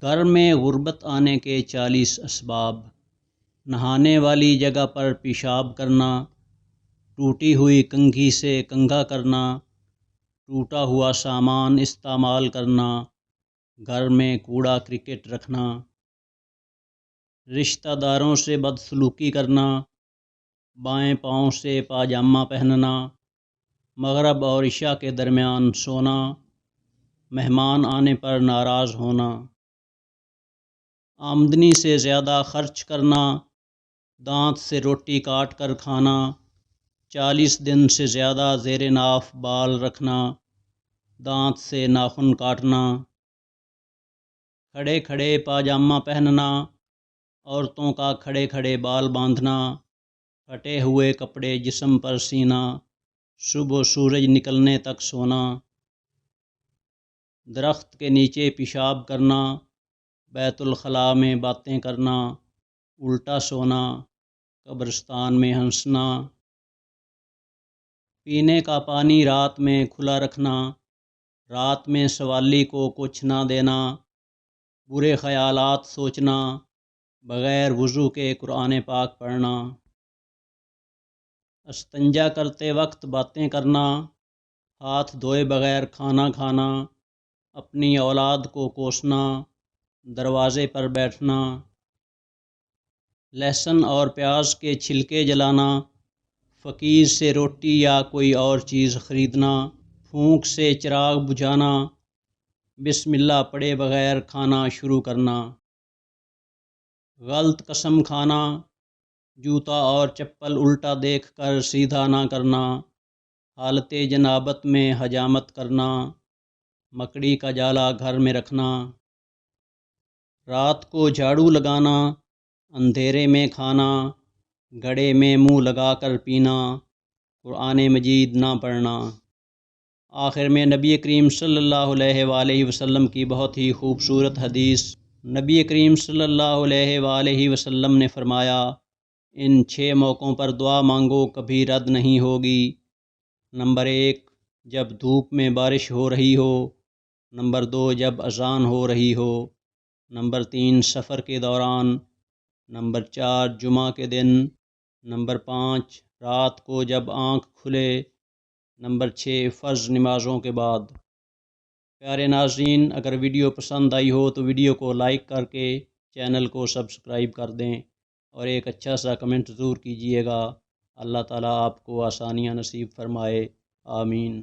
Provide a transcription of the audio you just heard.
گھر میں غربت آنے کے 40 اسباب۔ نہانے والی جگہ پر پیشاب کرنا، ٹوٹی ہوئی کنگھی سے کنگھا کرنا، ٹوٹا ہوا سامان استعمال کرنا، گھر میں کوڑا کرکٹ رکھنا، رشتہ داروں سے بدسلوکی کرنا، بائیں پاؤں سے پاجامہ پہننا، مغرب اور عشاء کے درمیان سونا، مہمان آنے پر ناراض ہونا، آمدنی سے زیادہ خرچ کرنا، دانت سے روٹی کاٹ کر کھانا، 40 دن سے زیادہ زیر ناف بال رکھنا، دانت سے ناخن کاٹنا، کھڑے کھڑے پاجامہ پہننا، عورتوں کا کھڑے کھڑے بال باندھنا، پھٹے ہوئے کپڑے جسم پر سینا، صبح سورج نکلنے تک سونا، درخت کے نیچے پیشاب کرنا، بیت الخلاء میں باتیں کرنا، الٹا سونا، قبرستان میں ہنسنا، پینے کا پانی رات میں کھلا رکھنا، رات میں سوالی کو کچھ نہ دینا، برے خیالات سوچنا، بغیر وضو کے قرآن پاک پڑھنا، استنجا کرتے وقت باتیں کرنا، ہاتھ دھوئے بغیر کھانا کھانا، اپنی اولاد کو کوسنا، دروازے پر بیٹھنا، لہسن اور پیاز کے چھلکے جلانا، فقیر سے روٹی یا کوئی اور چیز خریدنا، پھونک سے چراغ بجھانا، بسم اللہ پڑھے بغیر کھانا شروع کرنا، غلط قسم کھانا، جوتا اور چپل الٹا دیکھ کر سیدھا نہ کرنا، حالت جنابت میں حجامت کرنا، مکڑی کا جالا گھر میں رکھنا، رات کو جھاڑو لگانا، اندھیرے میں کھانا، گھڑے میں منہ لگا کر پینا، قرآن مجید نہ پڑھنا۔ آخر میں نبی کریم صلی اللہ علیہ وآلہ وسلم کی بہت ہی خوبصورت حدیث۔ نبی کریم صلی اللہ علیہ وآلہ وسلم نے فرمایا، ان 6 موقعوں پر دعا مانگو کبھی رد نہیں ہوگی۔ نمبر 1، جب دھوپ میں بارش ہو رہی ہو۔ نمبر 2، جب اذان ہو رہی ہو۔ نمبر 3، سفر کے دوران۔ نمبر 4، جمعہ کے دن۔ نمبر 5، رات کو جب آنکھ کھلے۔ نمبر 6، فرض نمازوں کے بعد۔ پیارے ناظرین، اگر ویڈیو پسند آئی ہو تو ویڈیو کو لائک کر کے چینل کو سبسکرائب کر دیں اور ایک اچھا سا کمنٹ ضرور کیجیے گا۔ اللہ تعالیٰ آپ کو آسانیاں نصیب فرمائے، آمین۔